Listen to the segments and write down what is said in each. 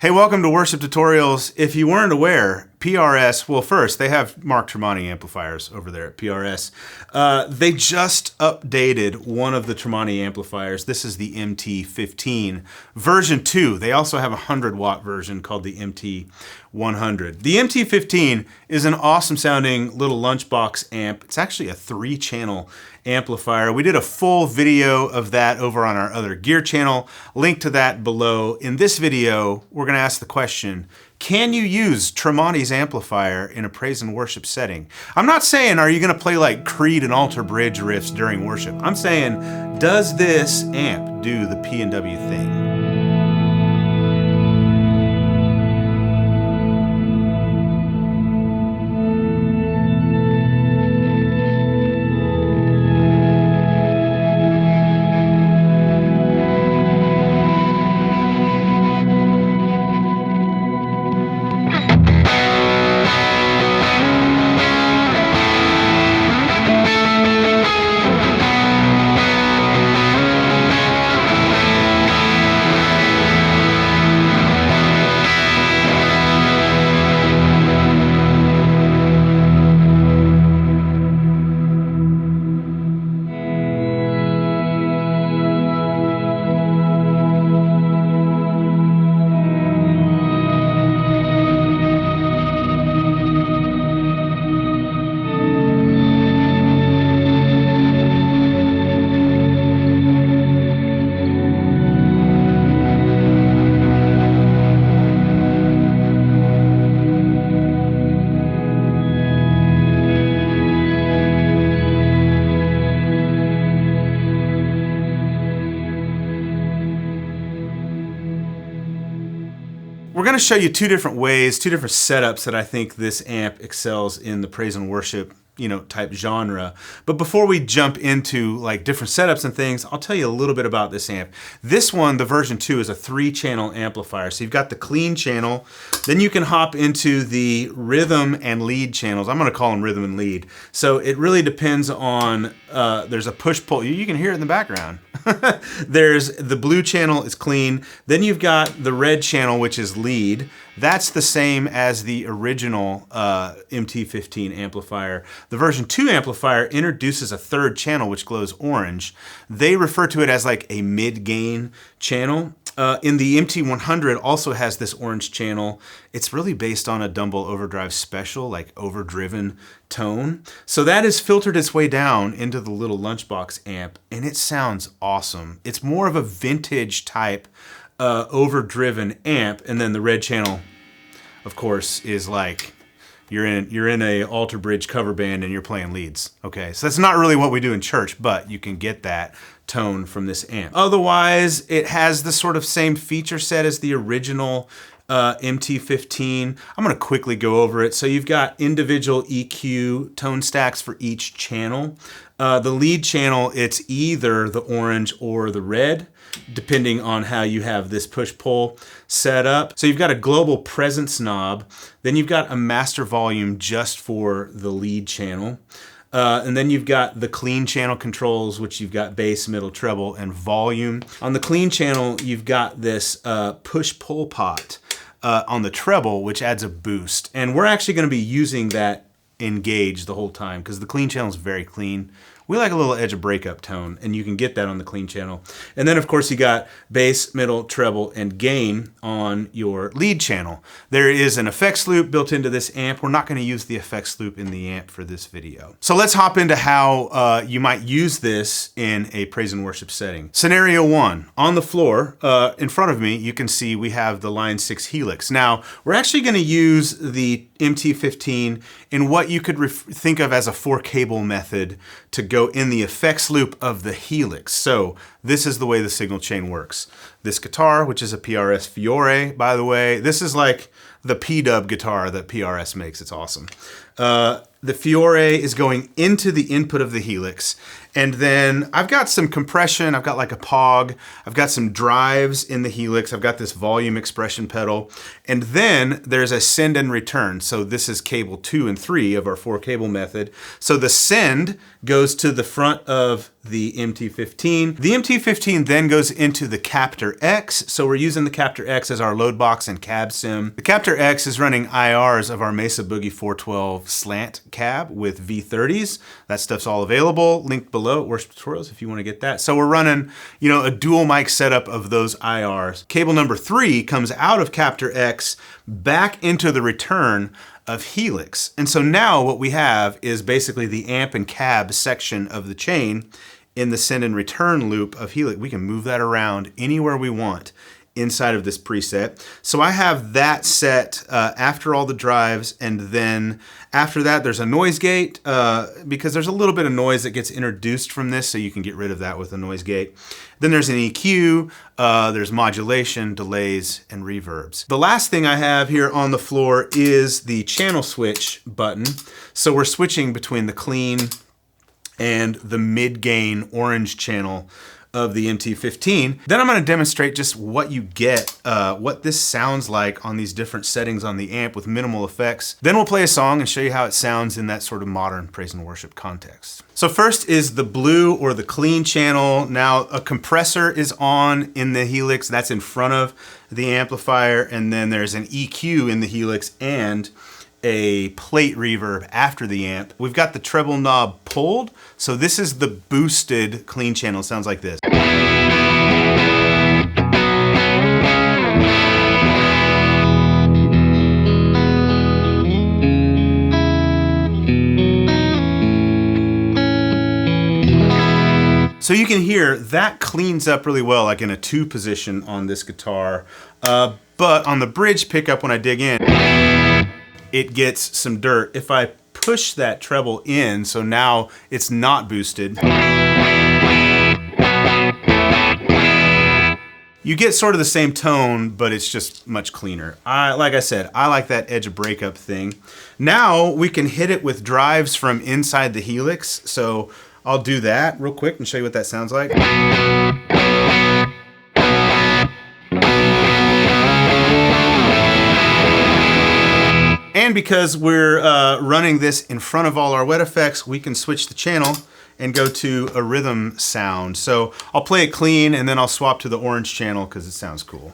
Hey, welcome to Worship Tutorials. If you weren't aware, PRS, well, first, they have Mark Tremonti amplifiers over there at PRS. They just updated one of the Tremonti amplifiers. This is the MT15 version 2. They also have a 100-watt version called the MT100. The MT15 is an awesome sounding little lunchbox amp. It's actually a 3-channel amplifier. We did a full video of that over on our other gear channel. Link to that below. In this video, we're going to ask the question, can you use Tremonti's amplifier in a praise and worship setting? I'm not saying, are you going to play like Creed and Alter Bridge riffs during worship? I'm saying, does this amp do the P&W thing? We're going to show you two different ways, two different setups that I think this amp excels in the praise and worship, type genre. But before we jump into like different setups and things, I'll tell you a little bit about this amp. This one, the version 2, is a 3-channel amplifier. So you've got the clean channel, then you can hop into the rhythm and lead channels. I'm going to call them rhythm and lead. So it really depends on, there's a push-pull. You can hear it in the background. There's the blue channel is clean. Then you've got the red channel, which is lead. That's the same as the original MT15 amplifier. The version 2 amplifier introduces a 3rd channel, which glows orange. They refer to it as like a mid-gain channel. In the MT100 also has this orange channel. It's really based on a Dumble Overdrive Special, like overdriven tone. So that has filtered its way down into the little lunchbox amp, and it sounds awesome. It's more of a vintage type overdriven amp, and then the red channel, of course, is like you're in a Alter Bridge cover band and you're playing leads. Okay, so that's not really what we do in church, but you can get that tone from this amp. Otherwise, it has the sort of same feature set as the original MT15. I'm going to quickly go over it. So you've got individual EQ tone stacks for each channel. The lead channel, it's either the orange or the red, depending on how you have this push-pull set up. So you've got a global presence knob, then you've got a master volume just for the lead channel. And then you've got the clean channel controls, which you've got bass, middle, treble, and volume. On the clean channel, you've got this push-pull pot on the treble, which adds a boost. And we're actually going to be using that engaged the whole time because the clean channel is very clean. We like a little edge of breakup tone, and you can get that on the clean channel. And then, of course, you got bass, middle, treble, and gain on your lead channel. There is an effects loop built into this amp. We're not going to use the effects loop in the amp for this video. So let's hop into how you might use this in a praise and worship setting. Scenario 1, on the floor, in front of me, you can see we have the Line 6 Helix. Now, we're actually going to use the MT15 in what you could think of as a 4-cable method to go in the effects loop of the Helix. So this is the way the signal chain works. This guitar, which is a PRS Fiore, by the way, this is like the P-dub guitar that PRS makes. It's awesome. The Fiore is going into the input of the Helix, And then I've got some compression, I've got like a POG, I've got some drives in the Helix, I've got this volume expression pedal, and then there's a send and return. So this is cable 2 and 3 of our 4-cable method. So the send goes to the front of the MT-15. The MT-15 then goes into the Captor X. So we're using the Captor X as our load box and cab sim. The Captor X is running IRs of our Mesa Boogie 412 slant cab with V30s. That stuff's all available, linked below at Worship Tutorials if you want to get that. So we're running, a dual mic setup of those IRs. Cable number 3 comes out of Captor X back into the return of Helix. And so now what we have is basically the amp and cab section of the chain in the send and return loop of Helix. We can move that around anywhere we want inside of this preset. So I have that set after all the drives, and then after that there's a noise gate because there's a little bit of noise that gets introduced from this, so you can get rid of that with a noise gate. Then there's an EQ, there's modulation, delays, and reverbs. The last thing I have here on the floor is the channel switch button. So we're switching between the clean and the mid-gain orange channel of the MT-15. Then I'm gonna demonstrate just what you get, what this sounds like on these different settings on the amp with minimal effects. Then we'll play a song and show you how it sounds in that sort of modern praise and worship context. So first is the blue or the clean channel. Now a compressor is on in the Helix, that's in front of the amplifier, and then there's an EQ in the Helix and a plate reverb after the amp. We've got the treble knob pulled, so this is the boosted clean channel. It sounds like this. So you can hear that cleans up really well, like in a 2 position on this guitar. But on the bridge pickup, when I dig in, it gets some dirt. If I push that treble in, so now it's not boosted, you get sort of the same tone, but it's just much cleaner. Like I said, I like that edge of breakup thing. Now we can hit it with drives from inside the Helix. So I'll do that real quick and show you what that sounds like. And because we're running this in front of all our wet effects, we can switch the channel and go to a rhythm sound. So I'll play it clean and then I'll swap to the orange channel because it sounds cool.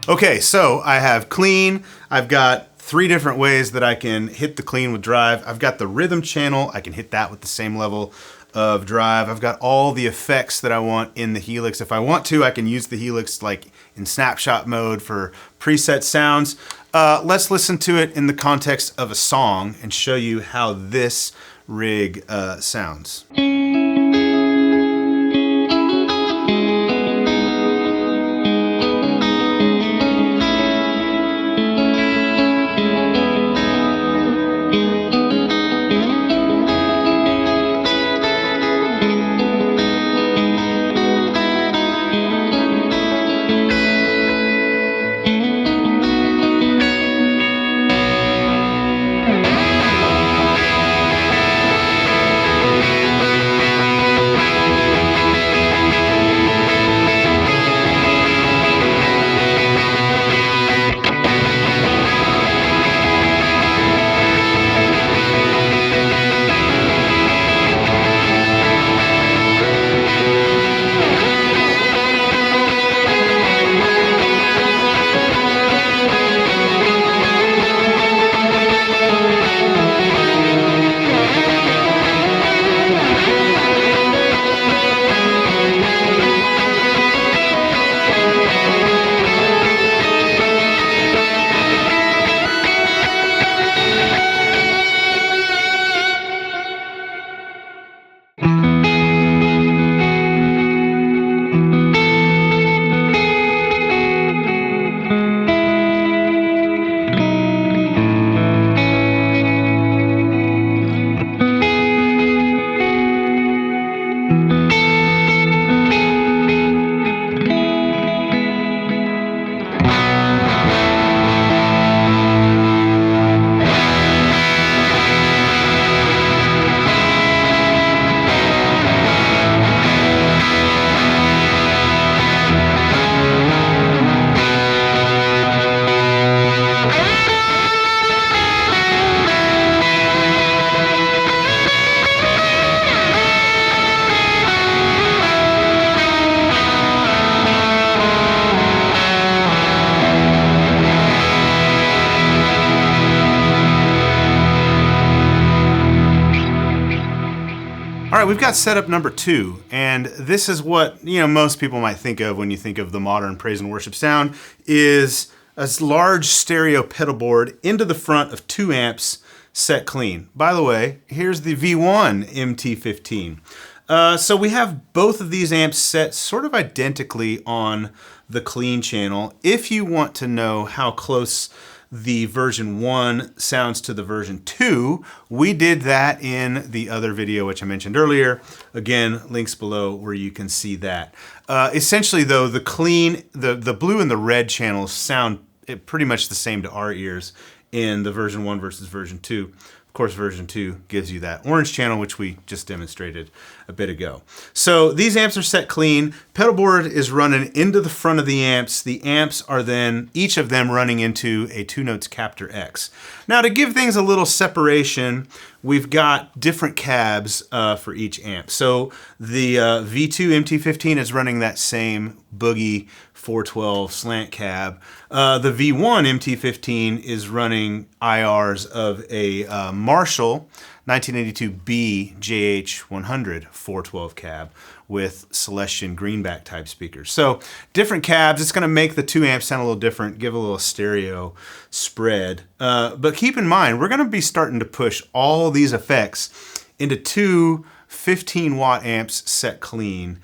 Okay, so I have clean, I've got 3 different ways that I can hit the clean with drive. I've got the rhythm channel, I can hit that with the same level of drive. I've got all the effects that I want in the Helix. If I want to, I can use the Helix like in snapshot mode for preset sounds. Let's listen to it in the context of a song and show you how this rig sounds. right, we've got setup number 2, and this is what most people might think of when you think of the modern praise and worship sound, is a large stereo pedal board into the front of 2 amps set clean. By the way, here's the V1 MT15. So we have both of these amps set sort of identically on the clean channel. If you want to know how close the version 1 sounds to the version 2, we did that in the other video which I mentioned earlier. Again, links below where you can see that. Essentially though, the clean, the blue and the red channels sound pretty much the same to our ears in the version 1 versus version 2. Of course, version 2 gives you that orange channel, which we just demonstrated a bit ago. So these amps are set clean. Pedal board is running into the front of the amps. The amps are then, each of them running into a Two Notes Captor X. Now to give things a little separation, we've got different cabs for each amp. So the V2 MT15 is running that same Boogie 412 slant cab. The V1 MT15 is running IRs of a Marshall 1982B JH100 412 cab with Celestion greenback type speakers. So different cabs, it's gonna make the 2 amps sound a little different, give a little stereo spread. But keep in mind, we're gonna be starting to push all these effects into 2 15-watt amps set clean.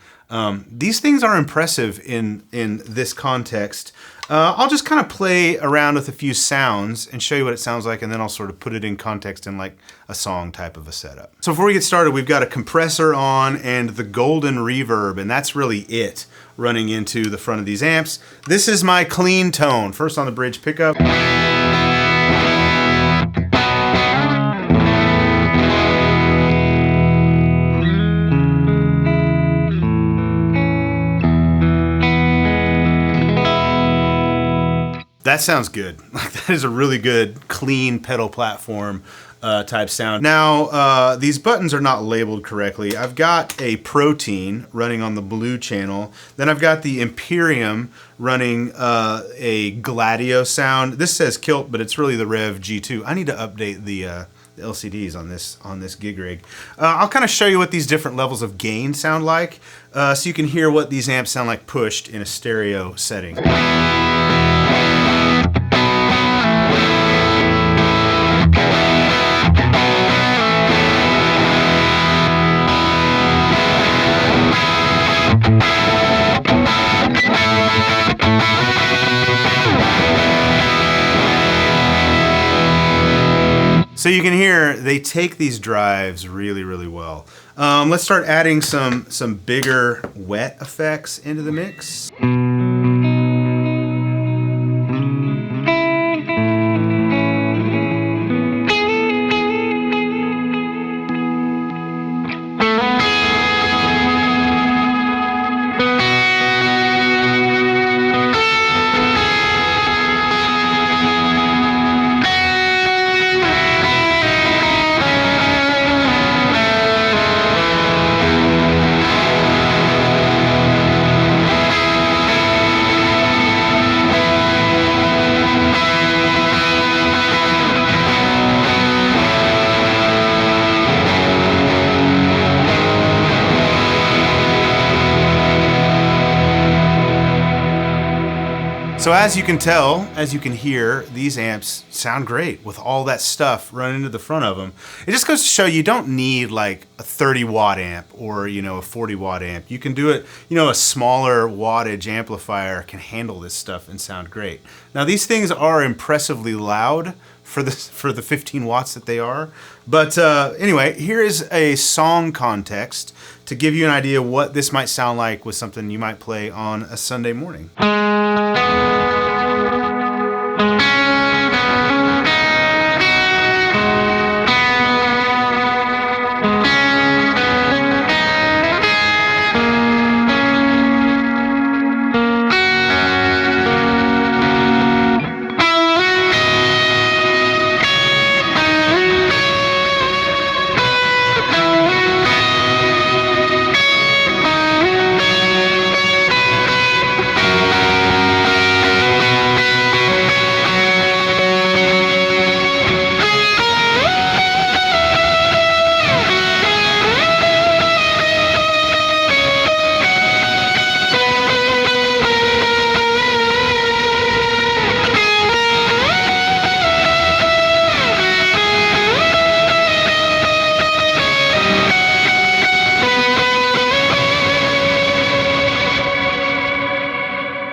These things are impressive in this context. I'll just kind of play around with a few sounds and show you what it sounds like, and then I'll sort of put it in context in like a song type of a setup. So before we get started, we've got a compressor on and the golden reverb, and that's really it running into the front of these amps. This is my clean tone. First on the bridge pickup. That sounds good. Like, that is a really good, clean pedal platform type sound. Now, these buttons are not labeled correctly. I've got a Protein running on the blue channel. Then I've got the Imperium running a Gladio sound. This says Kilt, but it's really the Rev G2. I need to update the LCDs on this gig rig. I'll kind of show you what these different levels of gain sound like, so you can hear what these amps sound like pushed in a stereo setting. So you can hear they take these drives really, really well. Let's start adding some bigger wet effects into the mix. So as you can tell, as you can hear, these amps sound great with all that stuff running into the front of them. It just goes to show you don't need like a 30-watt amp or a 40-watt amp. You can do it, a smaller wattage amplifier can handle this stuff and sound great. Now these things are impressively loud for the 15 watts that they are. But anyway, here is a song context to give you an idea what this might sound like with something you might play on a Sunday morning.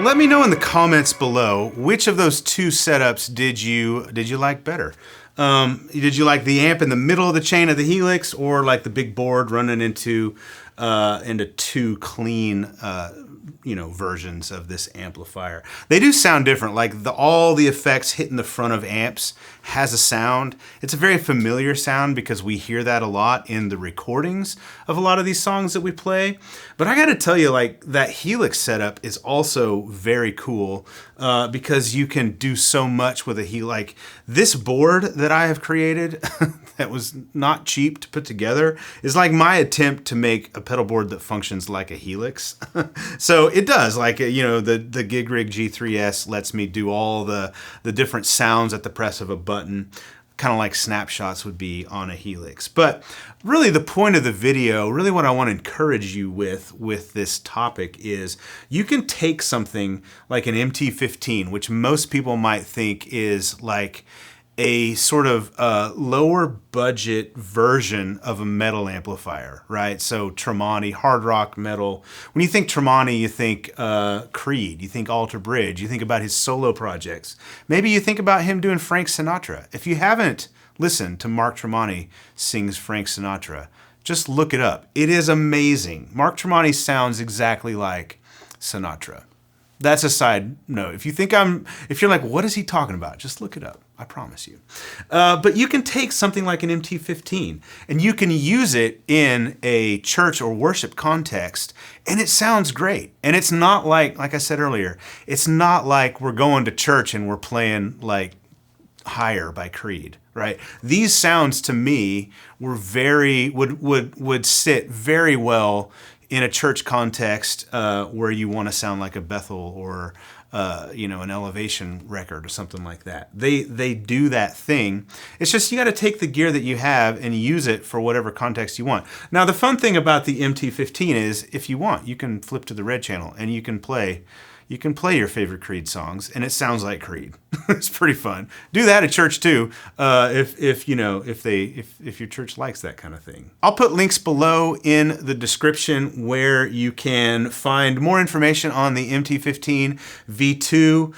Let me know in the comments below, which of those two setups did you like better? Did you like the amp in the middle of the chain of the Helix, or like the big board running into two clean versions of this amplifier? They do sound different. Like all the effects hitting the front of amps has a sound. It's a very familiar sound because we hear that a lot in the recordings of a lot of these songs that we play. But I gotta tell you, like, that Helix setup is also very cool because you can do so much with a Helix. Like this board that I have created that was not cheap to put together is like my attempt to make a pedal board that functions like a Helix. So it does, like, the Gig Rig G3S lets me do all the different sounds at the press of a button, kind of like snapshots would be on a Helix. But really the point of the video, really what I want to encourage you with this topic is you can take something like an MT15, which most people might think is like a sort of lower budget version of a metal amplifier, right? So Tremonti, hard rock metal. When you think Tremonti, you think Creed, you think Alter Bridge, you think about his solo projects. Maybe you think about him doing Frank Sinatra. If you haven't listened to Mark Tremonti sings Frank Sinatra, just look it up. It is amazing. Mark Tremonti sounds exactly like Sinatra. That's a side note. If you're like, what is he talking about? Just look it up. I promise you. But you can take something like an MT15 and you can use it in a church or worship context, and it sounds great. And it's not like I said earlier, it's not like we're going to church and we're playing like Higher by Creed, right? These sounds to me were would sit very well in a church context where you want to sound like a Bethel or an Elevation record or something like that. They do that thing. It's just you got to take the gear that you have and use it for whatever context you want. Now the fun thing about the MT15 is, if you want, you can flip to the red channel and you can play your favorite Creed songs, and it sounds like Creed. It's pretty fun. Do that at church too, if your church likes that kind of thing. I'll put links below in the description where you can find more information on the MT15 V2.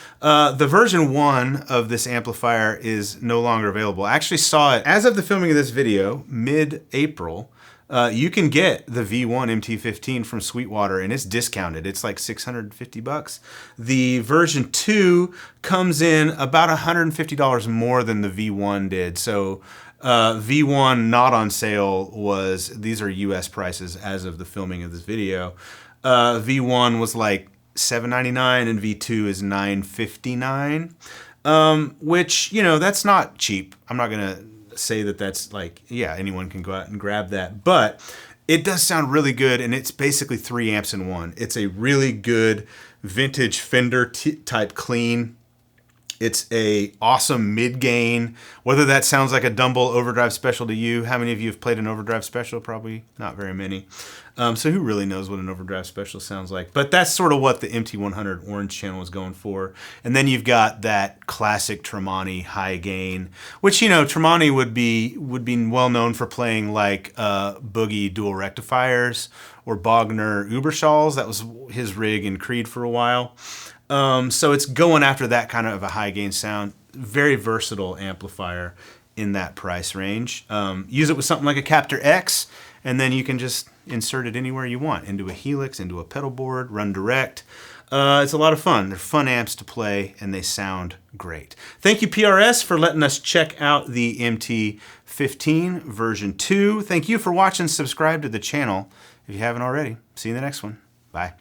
The version 1 of this amplifier is no longer available. I actually saw it as of the filming of this video, mid-April. You can get the V1 MT15 from Sweetwater, and it's discounted. It's like $650. The version 2 comes in about $150 more than the V1 did. So V1 not on sale these are US prices as of the filming of this video. V1 was like $799 and V2 is $959, which, that's not cheap. I'm not going to say that's like, yeah, anyone can go out and grab that, but it does sound really good, and it's basically 3 amps in one. It's a really good vintage Fender type clean. It's a awesome mid-gain. Whether that sounds like a Dumble overdrive special to you, how many of you have played an overdrive special? Probably not very many. So who really knows what an overdrive special sounds like? But that's sort of what the MT100 Orange channel is going for. And then you've got that classic Tremonti high gain, which, Tremonti would be well known for playing like Boogie dual rectifiers or Bogner Uberschalls. That was his rig in Creed for a while. So it's going after that kind of a high gain sound. Very versatile amplifier in that price range. Use it with something like a Captor X, and then you can just insert it anywhere you want, into a Helix, into a pedal board, run direct. It's a lot of fun. They're fun amps to play, and they sound great. Thank you, PRS, for letting us check out the MT15 version 2. Thank you for watching. Subscribe to the channel if you haven't already. See you in the next one. Bye.